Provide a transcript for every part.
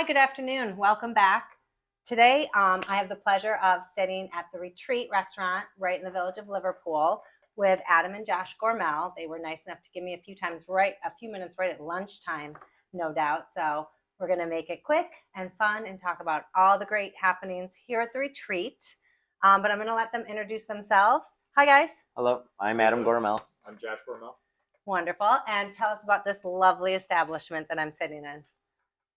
Hi, good afternoon. Welcome back. Today, I have the pleasure of sitting at the Retreat restaurant right in the village of Liverpool with Adam and Josh Gormel. They were nice enough to give me a few minutes right at lunchtime, no doubt. So we're going to make it quick and fun and talk about all the great happenings here at the Retreat. But I'm going to let them introduce themselves. Hi, guys. Hello, I'm Adam Gormel. I'm Josh Gormel. Wonderful. And tell us about this lovely establishment that I'm sitting in.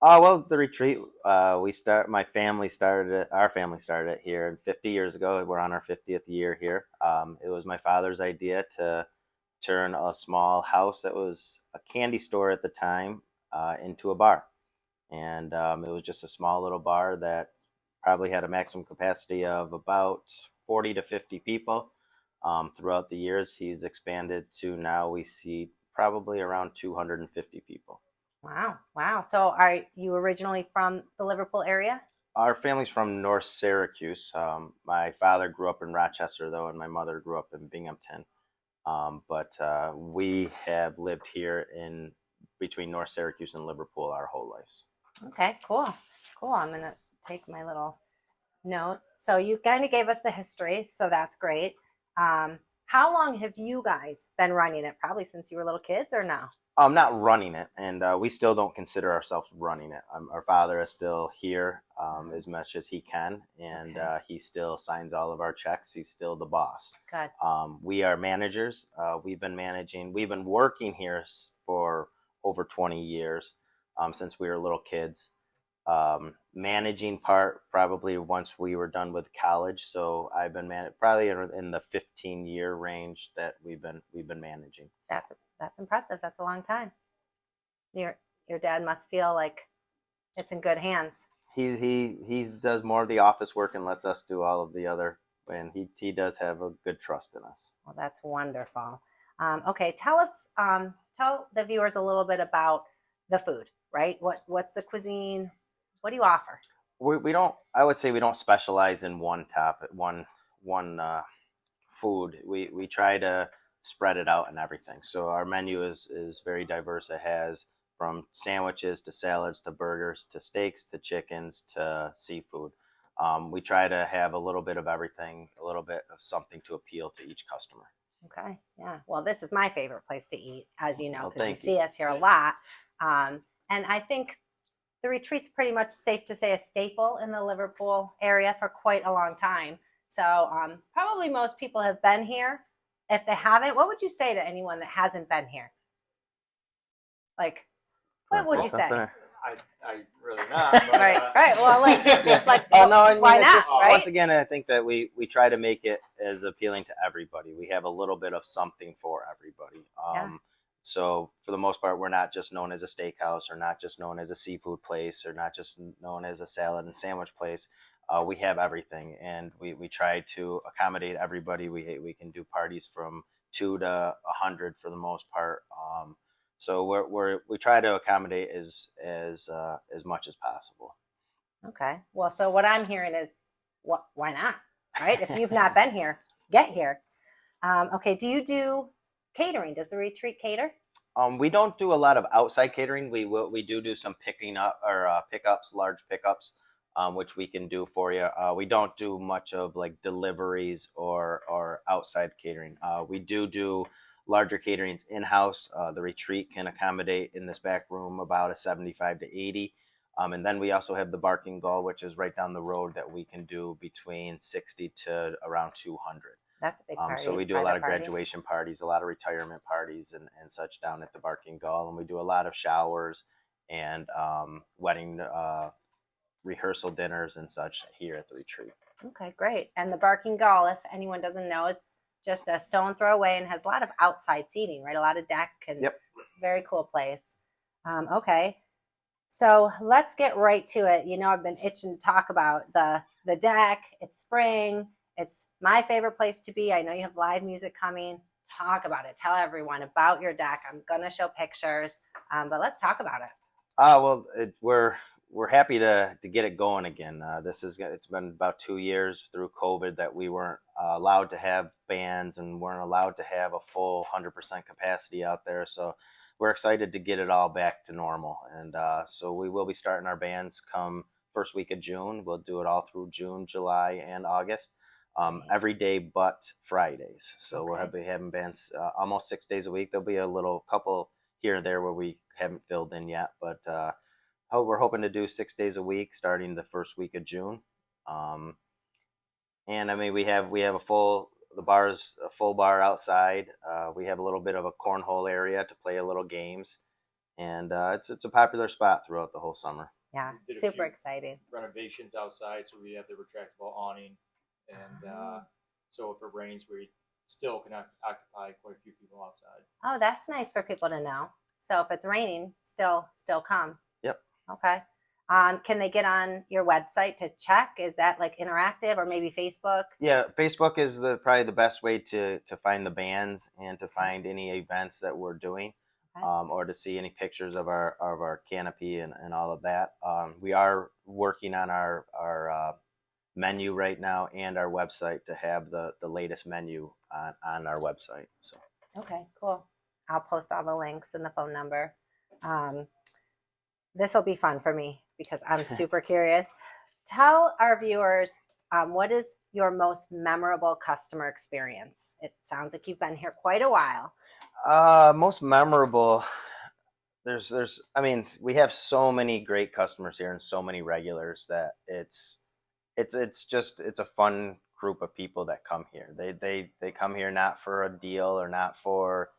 Well, the Retreat. Our family started it here 50 years ago. We're on our 50th year here. It was my father's idea to turn a small house that was a candy store at the time into a bar, and it was just a small little bar that probably had a maximum capacity of about 40 to 50 people. Throughout the years, he's expanded to now we see probably around 250 people. Wow. So are you originally from the Liverpool area? Our family's from North Syracuse. My father grew up in Rochester, though, and my mother grew up in Binghamton. But we have lived here in between North Syracuse and Liverpool our whole lives. Okay, cool. I'm going to take my little note. So you kind of gave us the history, so that's great. How long have you guys been running it? Probably since you were little kids, or no? I'm not running it, and we still don't consider ourselves running it. Our father is still here as much as he can, and he still signs all of our checks. He's still the boss. Good. We are managers. We've been working here for over 20 years since we were little kids. Managing part probably once we were done with college. So I've been probably in the 15-year range that we've been managing. That's impressive. That's a long time. Your dad must feel like it's in good hands. He does more of the office work and lets us do all of the other, and he does have a good trust in us. Well, that's wonderful. Okay, tell the viewers a little bit about the food, right? What's the cuisine? What do you offer? We don't. I would say we don't specialize in one topic, one food. We try to spread it out and everything. So our menu is very diverse. It has from sandwiches to salads to burgers to steaks to chickens to seafood. We try to have a little bit of everything, a little bit of something to appeal to each customer. Okay, yeah. Well, this is my favorite place to eat, as you know, because you see us here a lot. And I think the Retreat's pretty much safe to say a staple in the Liverpool area for quite a long time. So probably most people have been here. If they haven't, what would you say to anyone that hasn't been here? Like, what would you say? I really not. But, right. Well, like oh no, I mean, why not? Right? Once again, I think that we try to make it as appealing to everybody. We have a little bit of something for everybody. So for the most part, we're not just known as a steakhouse, or not just known as a seafood place, or not just known as a salad and sandwich place. We have everything, and we try to accommodate everybody. We can do parties from 2 to 100 for the most part. So we try to accommodate as much as possible. Okay. Well, so what I'm hearing is, why not? Right? If you've not been here, get here. Okay. Do you do catering? Does the Retreat cater? We don't do a lot of outside catering. We do some picking up or pickups, large pickups, which we can do for you. We don't do much of like deliveries or outside catering. We do larger caterings in-house. The Retreat can accommodate in this back room about a 75 to 80. And then we also have the Barking Gull, which is right down the road, that we can do between 60 to around 200. That's a big party. So we do a lot of graduation parties, a lot of retirement parties and such down at the Barking Gull. And we do a lot of showers and wedding rehearsal dinners and such here at the Retreat. Okay, great. And the Barking Gull, if anyone doesn't know, is just a stone throw away and has a lot of outside seating, right? A lot of deck and very cool place. Okay. So let's get right to it. You know, I've been itching to talk about the deck. It's spring. It's my favorite place to be. I know you have live music coming. Talk about it. Tell everyone about your deck. I'm going to show pictures, but let's talk about it. Well, we're happy to get it going again. It's been about 2 years through COVID that we weren't allowed to have bands and weren't allowed to have a full 100% capacity out there. So we're excited to get it all back to normal. And so we will be starting our bands come first week of June. We'll do it all through June, July, and August. Every day but Fridays. So we'll be having bands almost 6 days a week. There'll be a little couple here and there where we haven't filled in yet, but we're hoping to do 6 days a week starting the first week of June. And I mean, we have the bar's a full bar outside. We have a little bit of a cornhole area to play a little games, and it's a popular spot throughout the whole summer. Yeah, We did a super few exciting. Renovations outside, so we have the retractable awning, and so if it rains, we still can occupy quite a few people outside. Oh, that's nice for people to know. So if it's raining, still come. Yep. Okay. Can they get on your website to check? Is that like interactive, or maybe Facebook? Yeah, Facebook is probably the best way to find the bands and to find any events that we're doing, or to see any pictures of our canopy and all of that. We are working on our menu right now and our website to have the latest menu on our website. So Okay, cool. I'll post all the links and the phone number. This will be fun for me because I'm super curious. Tell our viewers, what is your most memorable customer experience? It sounds like you've been here quite a while. Most memorable. I mean, we have so many great customers here and so many regulars that it's a fun group of people that come here. They come here not for a deal or not for,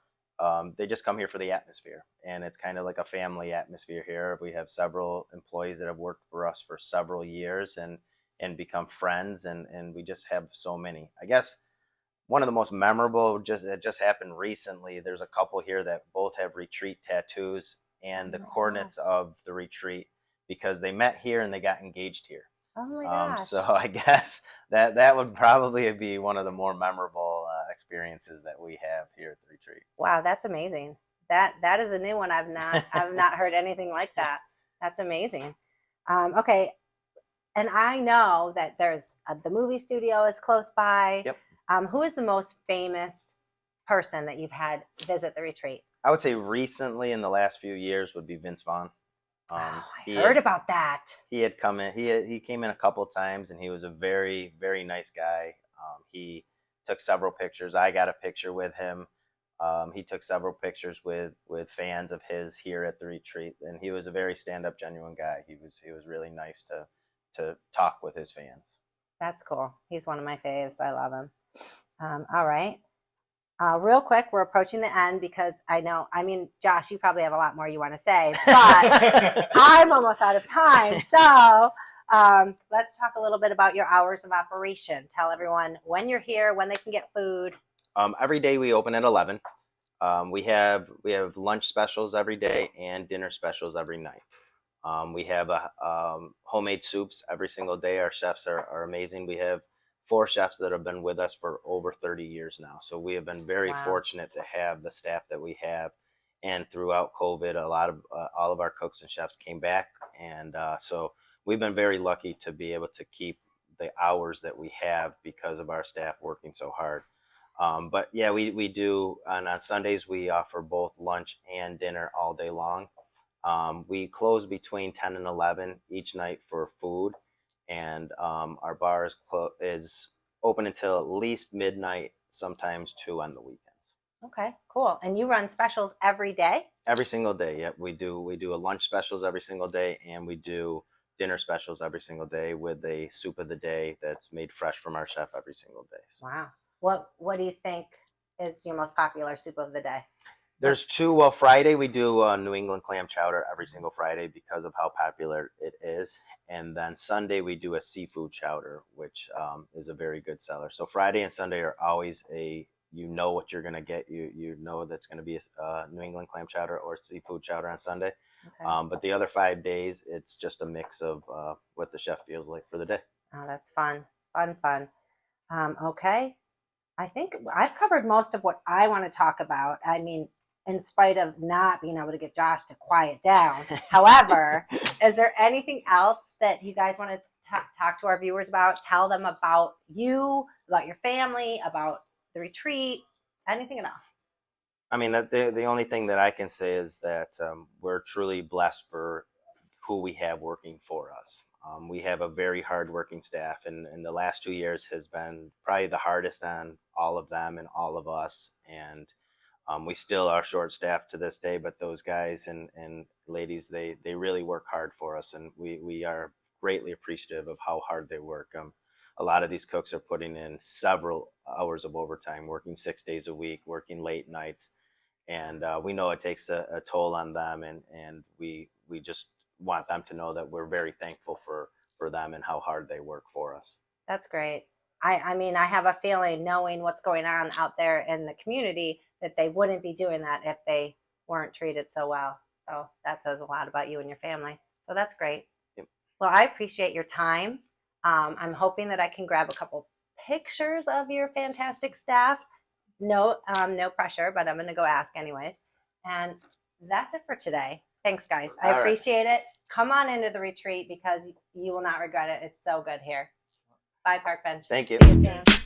they just come here for the atmosphere, and it's kind of like a family atmosphere here. We have several employees that have worked for us for several years and become friends, and we just have so many. I guess one of the most memorable that just happened recently. There's a couple here that both have retreat tattoos and the coordinates of the retreat because they met here and they got engaged here. Oh my gosh. So I guess that would probably be one of the more memorable experiences that we have here at the retreat. Wow, that's amazing. That is a new one. I've not heard anything like that. That's amazing. Okay, and I know that there's the movie studio is close by. Yep. Who is the most famous person that you've had visit the retreat? I would say recently in the last few years would be Vince Vaughn. I heard about that. He had come in. He came in a couple times, and he was a very, very nice guy. He took several pictures. I got a picture with him. He took several pictures with fans of his here at the retreat, and he was a very stand-up, genuine guy. He was really nice to talk with his fans. That's cool. He's one of my faves. I love him. All right. Real quick, we're approaching the end because Josh, you probably have a lot more you want to say, but I'm almost out of time. So let's talk a little bit about your hours of operation. Tell everyone when you're here, when they can get food. Every day we open at 11. We have lunch specials every day and dinner specials every night. We have homemade soups every single day. Our chefs are amazing. We have 4 chefs that have been with us for over 30 years now. So we have been very fortunate to have the staff that we have. And throughout COVID, all of our cooks and chefs came back. And so we've been very lucky to be able to keep the hours that we have because of our staff working so hard. But yeah, we do, and on Sundays, we offer both lunch and dinner all day long. We close between 10 and 11 each night for food. And our bar is open until at least midnight, sometimes 2 on the weekends. Okay, cool. And you run specials every day? Every single day, yeah. We do a lunch specials every single day, and we do dinner specials every single day with a soup of the day that's made fresh from our chef every single day. So. Wow. What do you think is your most popular soup of the day? There's 2. Well, Friday we do New England clam chowder every single Friday because of how popular it is. And then Sunday we do a seafood chowder, which is a very good seller. So Friday and Sunday are always you know what you're going to get. You know that's going to be a New England clam chowder or seafood chowder on Sunday. Okay. But the other 5 days, it's just a mix of what the chef feels like for the day. Oh, that's fun. Okay. I think I've covered most of what I want to talk about. I mean, in spite of not being able to get Josh to quiet down. However, is there anything else that you guys want to talk to our viewers about? Tell them about you, about your family, about the retreat, anything at all. I mean, the only thing that I can say is that we're truly blessed for who we have working for us. We have a very hardworking staff, and the last 2 years has been probably the hardest on all of them and all of us. And we still are short-staffed to this day, but those guys and ladies, they really work hard for us, and we are greatly appreciative of how hard they work. A lot of these cooks are putting in several hours of overtime, working 6 days a week, working late nights, and we know it takes a toll on them, and we just want them to know that we're very thankful for them and how hard they work for us. That's great. I mean, I have a feeling, knowing what's going on out there in the community, that they wouldn't be doing that if they weren't treated so well. So that says a lot about you and your family. So that's great. Yep. Well, I appreciate your time. I'm hoping that I can grab a couple pictures of your fantastic staff. No pressure, but I'm going to go ask anyways. And that's it for today. Thanks, guys. I appreciate it. Come on into the retreat because you will not regret it. It's so good here. Bye, Park Bench. Thank you. See you soon.